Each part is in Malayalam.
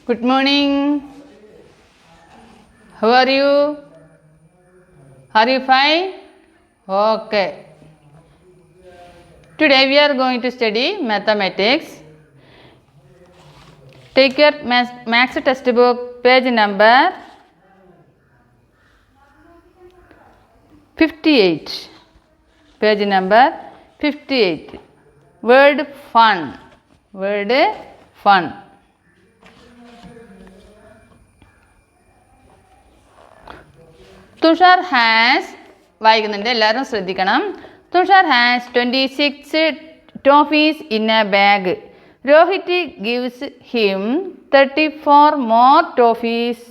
Good morning. How are you? Are you fine? Okay. Today we are going to study mathematics. Take your maths textbook, page number 58. Page number 58. Word fun. Word fun. Tushar has വായിക്കുന്നുണ്ട്, എല്ലാവരും ശ്രദ്ധിക്കണം. Tushar has 26 toffees in a bag. Rohit gives him 34 more toffees.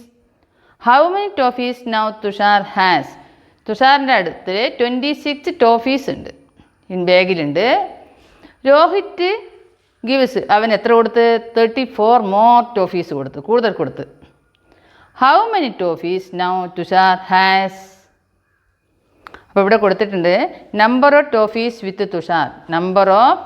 How many toffees now Tushar has? തുഷാറിൻ്റെ അടുത്ത് 26 ടോഫീസ് ഉണ്ട്, ഇൻ ബാഗിലുണ്ട്. രോഹിത് ഗിവ്സ് അവൻ എത്ര കൊടുത്ത്? 34 മോർ ടോഫീസ് കൊടുത്ത്, കൂടുതൽ കൊടുത്ത്. How many toffees now Tushar has? അപ്പോൾ ഇവിടെ കൊടുത്തിട്ടുണ്ട് number of toffees with Tushar. Number of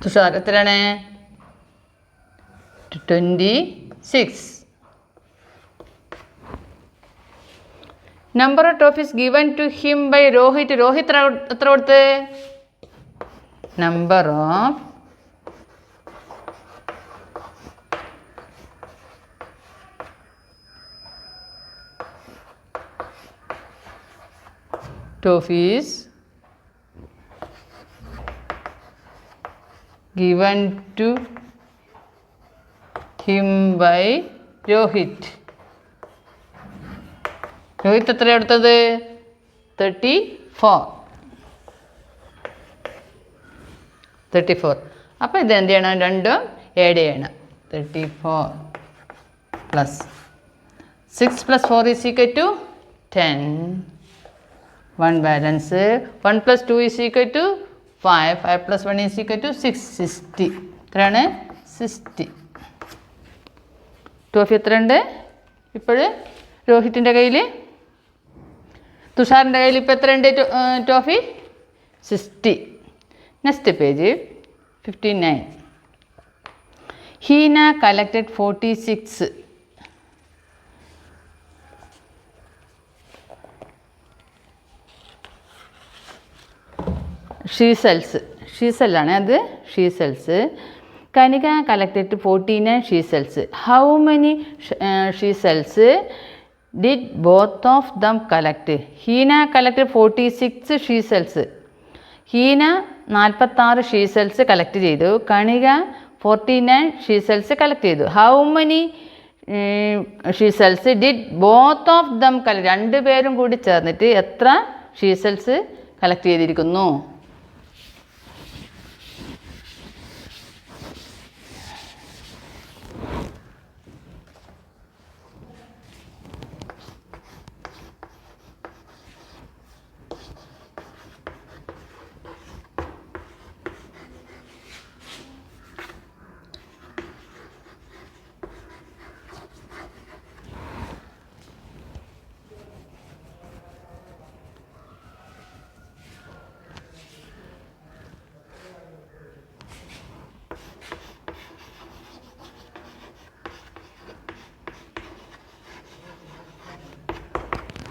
Tushar എത്രയാണ്? 26. Number of toffees given to him by Rohit. Rohit എത്ര കൊടുത്ത്? Number of toffees given to him by Rohit. Rohit എത്ര എടുത്തത്? 34. അപ്പോൾ ഇത് എന്ത് ചെയ്യണം? രണ്ടും ആഡ് ചെയ്യണം. 34 പ്ലസ് 6 + 4 = 10. 1 ബാലൻസ്. 1 + 2 = 5. 5 + 1 = 6. 60. എത്രയാണ്? 60. ടോഫി എത്ര ഉണ്ട് ഇപ്പോൾ രോഹിത്തിൻ്റെ കയ്യിൽ? തുഷാറിൻ്റെ കയ്യിൽ ഇപ്പോൾ എത്ര ഉണ്ട് toffee? 60. Next page 59. Heena collected 46. ഷീസെല്ലാണ് അത്. Seashells. Kanika collected 49 seashells. How many seashells did both of them collect? Heena collected 46 seashells. Heena 46 seashells collect ചെയ്തു. കണിക 49 ഷീസെൽസ് കളക്ട് ചെയ്തു. How many seashells did both of them collect? രണ്ടുപേരും കൂടി ചേർന്നിട്ട് എത്ര ഷീസെൽസ് കളക്ട് ചെയ്തിരിക്കുന്നു?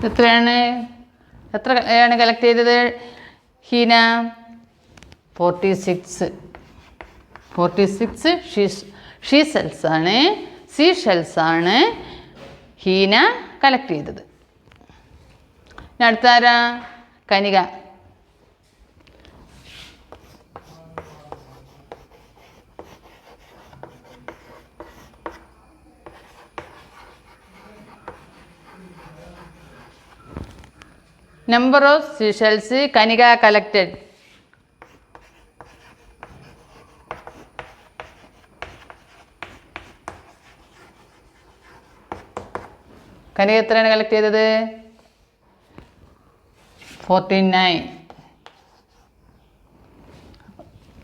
എത്രയാണ് കളക്ട് ചെയ്തത് ഹീന? 46 ഷീഷെൽസാണ് ഹീന കളക്ട് ചെയ്തത്. അടുത്താരാ? Kanika. Number of seashells Kanika collected. Kanika എത്രയാണ് കളക്ട് ചെയ്തത്? 49.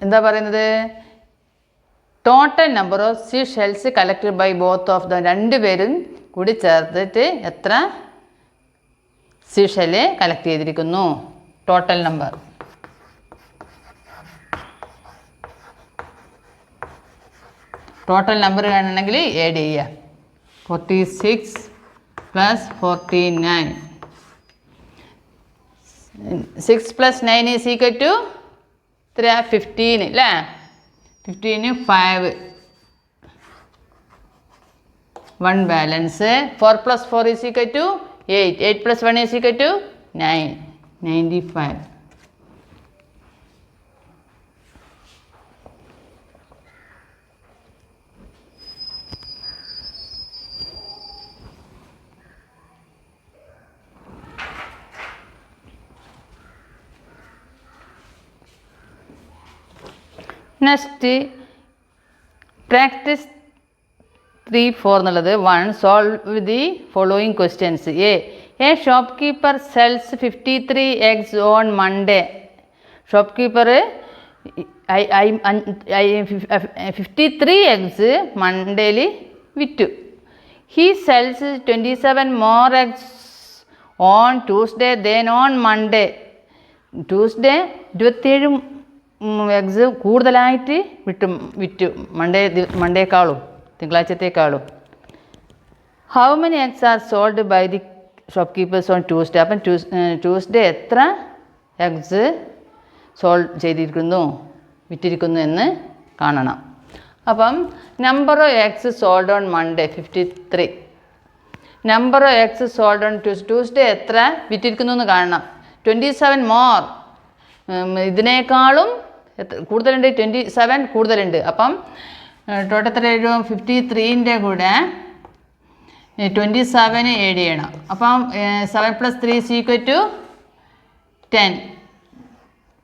എന്താ പറയുന്നത്? Total number of sea shells collected by both of the രണ്ടുപേരും കൂടി ചേർത്തിട്ട് എത്ര സീ ഷെല്ല് കളക്ട് ചെയ്തിരിക്കുന്നു? Total number. ടോട്ടൽ നമ്പർ കാണണമെങ്കിൽ ആഡ് ചെയ്യുക. 46 + 49. 6 + 9 = 15 അല്ലേ? 15 5. 1 ബാലൻസ്. 4 + 4 = 8. 8 + 1 = 9. 95. Next, practice 3-4 എന്നുള്ളത് 1. Solve the following questions. A shopkeeper sells 53 eggs on Monday. Shopkeeper 53 eggs Monday വിറ്റു. He sells 27 more eggs on Tuesday than on Monday. Tuesday 27 eggs കൂടുതലായിട്ട് വിറ്റു മൺഡേക്കാളും തിങ്കളാഴ്ചത്തേക്കാളും. How many eggs are sold by the shopkeepers on Tuesday? അപ്പം ട്യൂസ്ഡേ എത്ര എഗ്സ് വിറ്റിരിക്കുന്നു എന്ന് കാണണം. അപ്പം number of eggs sold on Monday 53. Number of eggs sold on Tuesday എത്ര വിറ്റിരിക്കുന്നു എന്ന് കാണണം. 27 മോർ, ഇതിനേക്കാളും കൂടുതലുണ്ട്. 27 കൂടുതലുണ്ട്. അപ്പം ടോട്ടൽ എത്ര എഴുതും? 53ൻ്റെ കൂടെ 27 ആഡ് ചെയ്യണം. അപ്പം 7 + 3 = 10.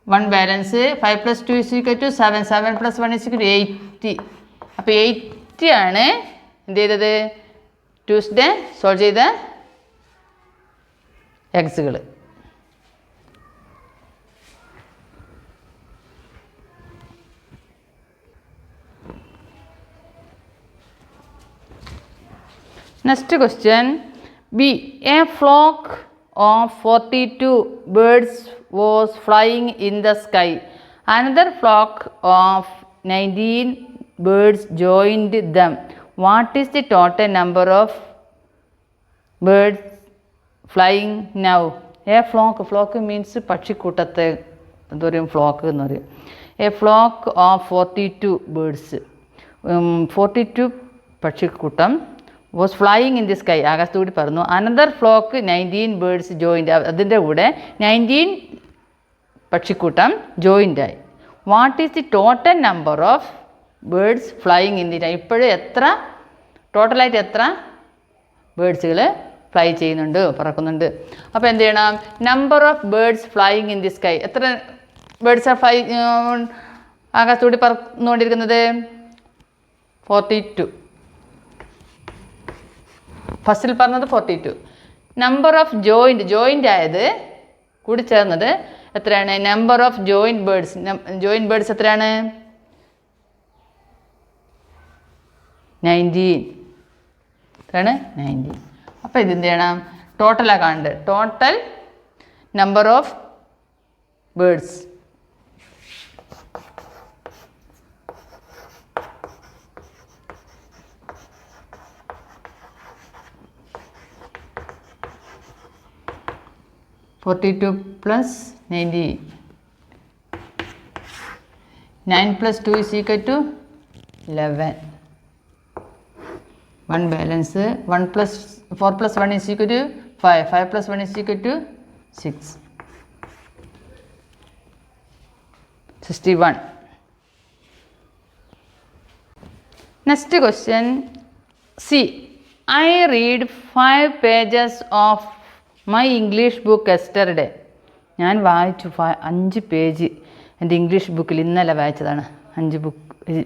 1 ബാലൻസ്. 5 + 2 = 7. 7 + 1 = 80. അപ്പോൾ 80 ആണ് എന്ത് ചെയ്തത്? ട്യൂസ്ഡേ സോൾവ് ചെയ്ത എഗ്സുകൾ. Next question. B. A flock of 42 birds was flying in the sky. Another flock of 19 birds joined them. What is the total number of birds flying now? A flock means പക്ഷിക്കൂട്ടത്തെ എന്താ പറയും? ഫ്ലോക്ക് എന്ന് പറയും. A flock of 42 birds. 42 പക്ഷിക്കൂട്ടം was flying in the sky. ആകാശത്തുകൂടി പറന്നു. Another flock 19 birds joined. അതിൻ്റെ കൂടെ 19 പക്ഷിക്കൂട്ടം ജോയിൻ്റായി. What is the total number of birds flying in the night? ഇപ്പോഴും എത്ര ടോട്ടലായിട്ട് എത്ര ബേർഡ്സുകൾ ഫ്ലൈ ചെയ്യുന്നുണ്ട്, പറക്കുന്നുണ്ട്? അപ്പോൾ എന്ത് ചെയ്യണം? Number of birds flying in the sky. എത്ര ബേർഡ്സ് ഫ്ലൈ ആകാശത്തുകൂടി പറന്നുകൊണ്ടിരിക്കുന്നത്? 42. ഫസ്റ്റിൽ പറഞ്ഞത് 42. നമ്പർ ഓഫ് ജോയിൻ്റ് ആയത് കൂടി ചേർന്നത് എത്രയാണ്? നമ്പർ ഓഫ് ജോയിൻറ്റ് ബേർഡ്സ് എത്രയാണ്? 19. എത്രയാണ്? 19. അപ്പോൾ ഇതെന്ത് ചെയ്യണം? ടോട്ടലാണ് കാണേണ്ടത്. Total number of birds. (42 + 90). 9 + 2 = 11. 1 balance. 4 + 1 = 5. 5 + 1 = 6. 61. Next question. C. I read 5 pages of my English book yesterday. ഞാൻ വായിച്ചു 5 പേജ് എൻ്റെ ഇംഗ്ലീഷ് ബുക്കിൽ ഇന്നലെ വായിച്ചതാണ്. 5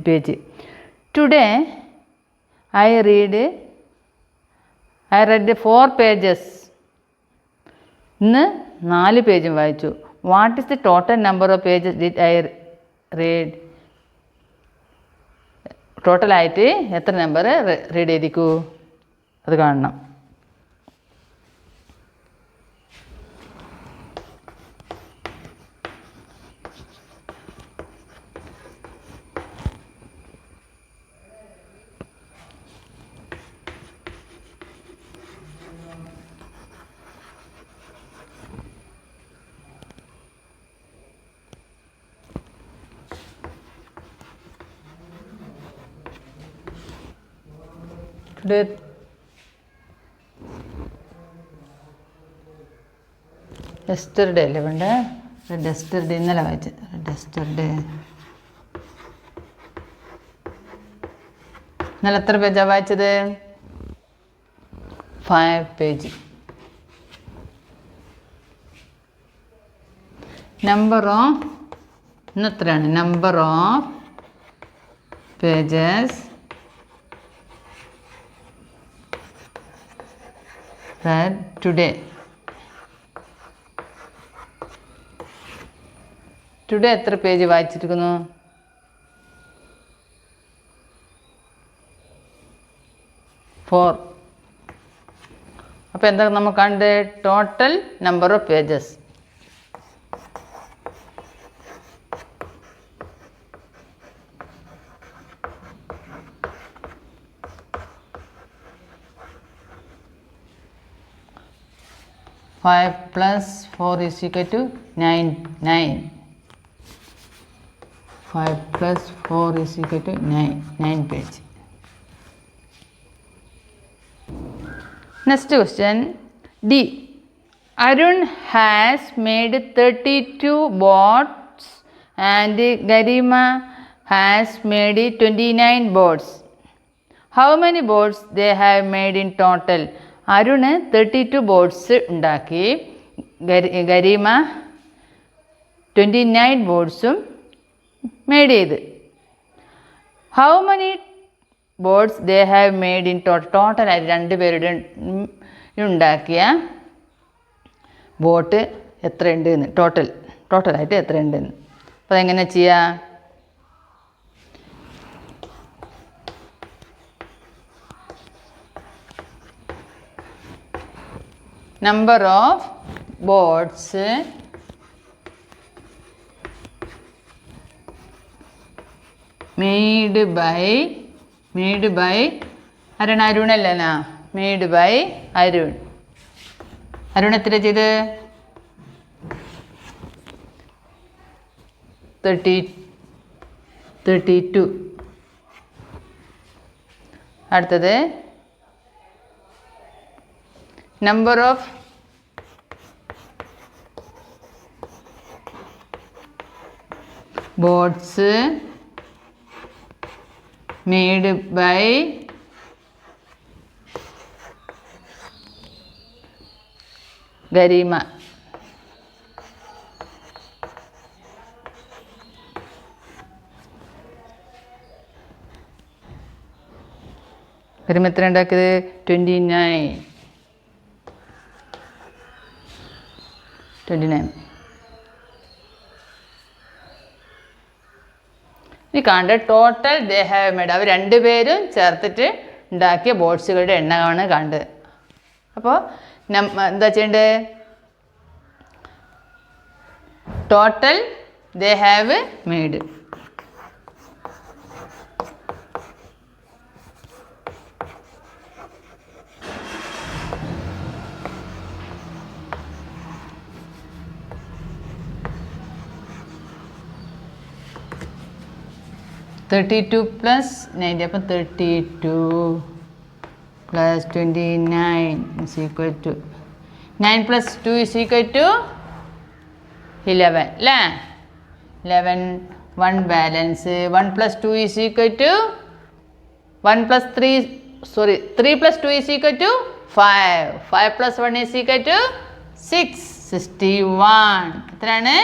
page. Today I read 4 pages. ഇന്ന് 4 പേജും വായിച്ചു. What is the total number of pages did I read ടോട്ടലായിട്ട് എത്ര നമ്പർ റീഡ് ചെയ്തിക്കൂ അത് കാണണം. യെസ്റ്റർഡേ അല്ലേ വേണ്ട, യെസ്റ്റർഡേ ഇന്നലെ വായിച്ചത്. യെസ്റ്റർഡേ ഇന്നലെ എത്ര പേജാണ് വായിച്ചത്? 5 പേജ്. നമ്പർ ഓഫ് ഇന്നെത്രയാണ്? Number of pages read today. Today എത്ര പേജ് വായിച്ചിരിക്കുന്നു? 4. അപ്പോൾ എന്താ നമുക്ക് കണ്ട്? Total number of pages. Five plus 4 is equal to 9. 5 plus 4 is equal to 9 page. Next question D. Arun has made 32 boards and Garima has made 29 boards. How many boards they have made in total? Arun 32 boards ഉണ്ടാക്കി, ഗരീമ 29 ബോർഡ്സും മെയ്ഡ് ചെയ്ത്. How many boards they have made in ടോട്ടലായിട്ട് രണ്ടുപേരുടെ ഉണ്ടാക്കിയ ബോട്ട് എത്ര ഉണ്ട് എന്ന്, ടോട്ടലായിട്ട് എത്ര ഉണ്ടെന്ന്. അപ്പോൾ അതെങ്ങനെ ചെയ്യുക? number of boards made by അരുണല്ലനാ മെയ്ഡ് ബൈ അരുൺ എത്ര ചെയ്ത്? 32. അടുത്തത് number of boards made by Garima. ഗരിമ എത്ര ഉണ്ടാക്കിയത്? 29. ഇനി കാണേണ്ട ടോട്ടൽ ദേ ഹാവ് മെയ്ഡ്, അവർ രണ്ടുപേരും ചേർത്തിട്ട് ഉണ്ടാക്കിയ ബോർഡ്സുകളുടെ എണ്ണമാണ് കണ്ടത്. അപ്പോൾ എന്താ ചെയ്യേണ്ടത്? Total they have made. (32 plus 90) അപ്പം 32 plus 29 is equal to 9 plus 2 is equal to 11 അല്ലേ? 11. 1 balance. 1 plus 2 is equal to 3 plus 2 is equal to 5. 5 plus 1 is equal to 6. 61. എത്രയാണ്?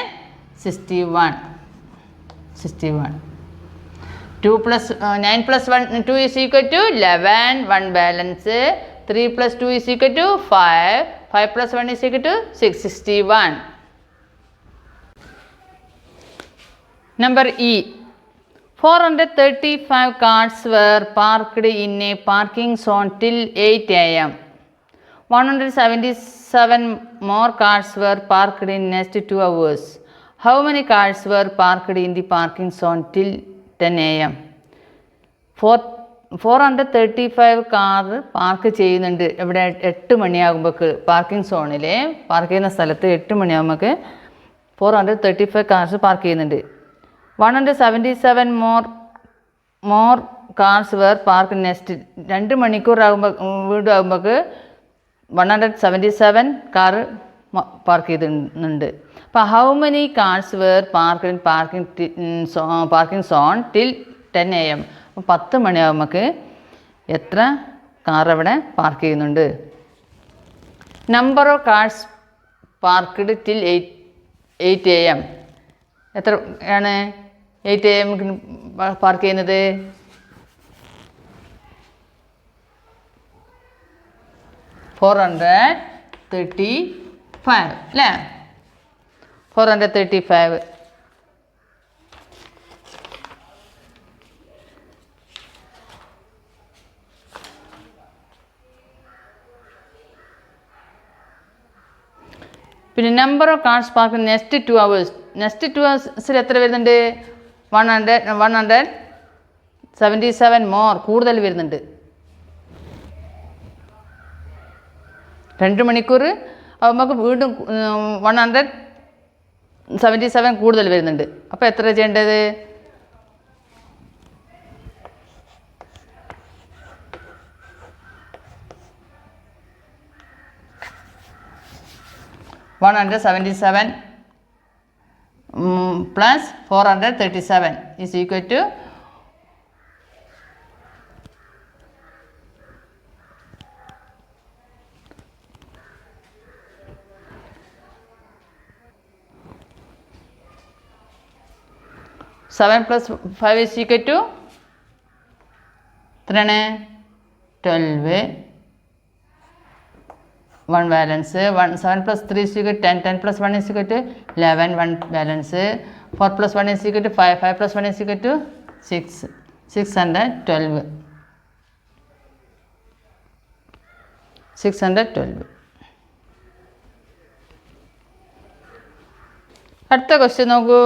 61. 9 plus 2 is equal to 11. 1 balance. 3 plus 2 is equal to 5. 5 plus 1 is equal to 6. 61. Number E. 435 cars were parked in a parking zone till 8 a.m. 177 more cars were parked in next 2 hours. How many cars were parked in the parking zone till 10 a.m.? 435 car park ചെയ്യുന്നുണ്ട് ഇവിടെ 8 മണിയാകുമ്പോൾ പാർക്കിംഗ് സോണിൽ പാർക്ക് ചെയ്യുന്ന സ്ഥലത്ത് 8 മണിയാകുമ്പോൾ 435 കാർസ് പാർക്ക് ചെയ്യുന്നുണ്ട്. 177 more cars were park next 2 മണിക്കൂറാകുമ്പോൾ വീണ്ടും ആകുമ്പോൾ 177 കാർ പാർക്ക് ചെയ്തിട്ടുണ്ട്. അപ്പോൾ how many cars were park in parking zone till 10 AM? 10 മണിയാകുമ്പോൾ എത്ര കാർ അവിടെ പാർക്ക് ചെയ്യുന്നുണ്ട്? Number of cars parked till 8 AM. എത്ര ആണ് 8 AM പാർക്ക് ചെയ്യുന്നത്? 435 അല്ലേ? 435. പിന്നെ number of cars park next 2 hours. Next 2 hours എത്ര വരുന്നുണ്ട്? 177 മോർ കൂടുതൽ വരുന്നുണ്ട്. 2 മണിക്കൂർ നമുക്ക് വീണ്ടും 177 കൂടുതൽ വരുന്നുണ്ട്. അപ്പോൾ എത്ര ചെയ്യേണ്ടത്? 177 plus 437 is equal to 7 plus 5 is equal to 12. 1 balance. 7 plus 3 is equal to 10. 10 plus 1 is equal to 11. 1 balance. 4 plus 1 is equal to 5. 5 plus 1 is equal to 6. 612. 612. അടുത്ത ക്വസ്റ്റ്യൻ നോക്കൂ.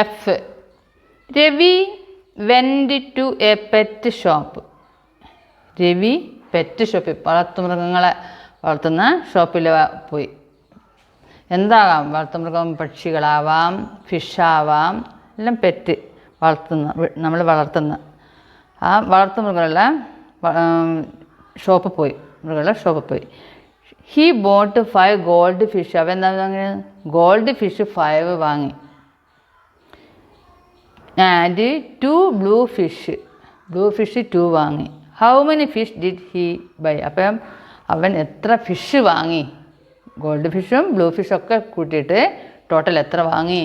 F. Ravi went to a pet shop. Ravi pet ഷോപ്പിൽ വളർത്തുമൃഗങ്ങളെ വളർത്തുന്ന ഷോപ്പിൽ പോയി. എന്താകാം? വളർത്തുമൃഗം പക്ഷികളാവാം, ഫിഷാവാം, എല്ലാം പെറ്റ് നമ്മൾ വളർത്തുന്ന ആ വളർത്തുമൃഗങ്ങളുടെ ഷോപ്പിൽ പോയി. He boat 5 gold fish. അവ എന്താ ഗോൾഡ് ഫിഷ് 5 വാങ്ങി. ആൻഡ് 2 ബ്ലൂ ഫിഷ് 2 വാങ്ങി. How many fish did he buy? അപ്പം അവൻ എത്ര ഫിഷ് വാങ്ങി? ഗോൾഡ് ഫിഷും ബ്ലൂ ഫിഷും ഒക്കെ കൂട്ടിയിട്ട് ടോട്ടൽ എത്ര വാങ്ങി?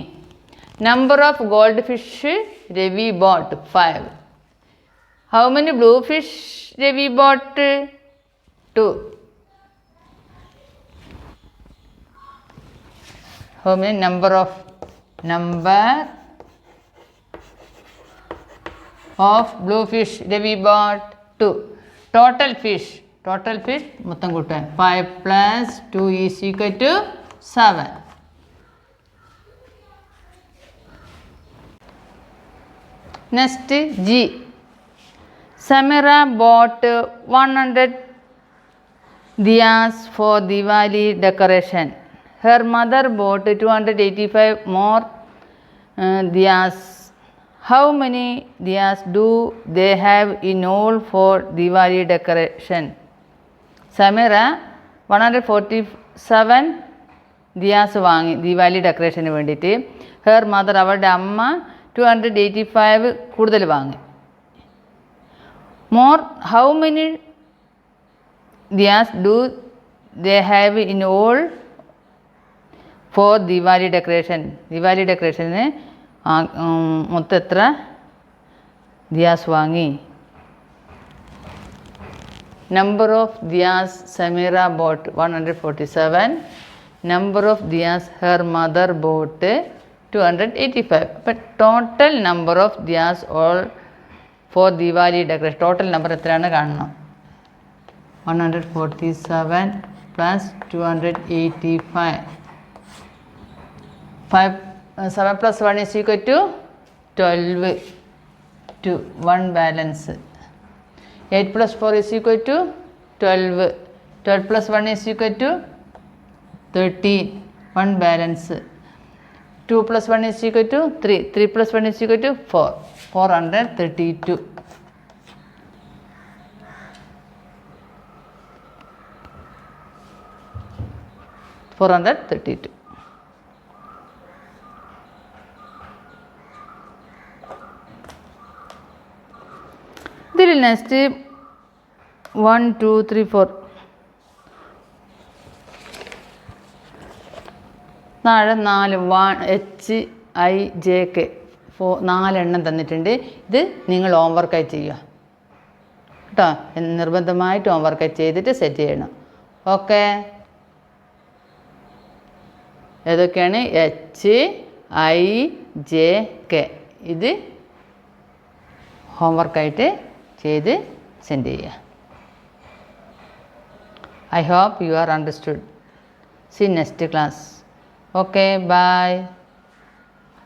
Number of gold fish Ravi boat 5. How many blue fish Ravi boat? 2. How many number of blue fish Ravi bought? 2. Total fish മൊത്തം കൂട്ടാൻ 5 plus 2 is equal to 7. Next G. Samira bought 100 diyas for Diwali decoration. Her mother bought 285 more diyas. How many diyas do they have in all for Diwali decoration? Samira 147 Diaz വാങ്ങി ദീപാവലി ഡെക്കറേഷന് വേണ്ടിയിട്ട്. ഹെർ മദർ അവളുടെ അമ്മ 285 കൂടുതൽ വാങ്ങി. More how many diyas do they have in all for Deepavali decoration? Deepavali ഡെക്കറേഷന് മൊത്തം എത്ര ദിയാസ് വാങ്ങി? Number of diyas Sameera bought 147. Number of diyas her mother bought 285. അപ്പം total number of diyas all for Diwali decoration total number എത്രയാണ് കാണണം. 147 plus 285. 7 plus 1 is equal to 12. 1 balance. 8 plus 4 is equal to 12. 12 plus 1 is equal to 13. 1 balance. 2 plus 1 is equal to 3. 3 plus 1 is equal to 4. 432. ഇതിൽ നെക്സ്റ്റ് 1 2 3 4 താഴെ 4 HIJK 4 തന്നിട്ടുണ്ട്. ഇത് നിങ്ങൾ ഹോംവർക്കായി ചെയ്യുക കേട്ടോ. നിർബന്ധമായിട്ട് ഹോംവർക്കായി ചെയ്തിട്ട് സെറ്റ് ചെയ്യണം. ഓക്കെ, ഏതൊക്കെയാണ് HIJK? ഇത് ഹോംവർക്കായിട്ട് ചെയ്ത് സെൻഡ് ചെയ്യുക. I hope you are understood. See you next class. Okay, bye.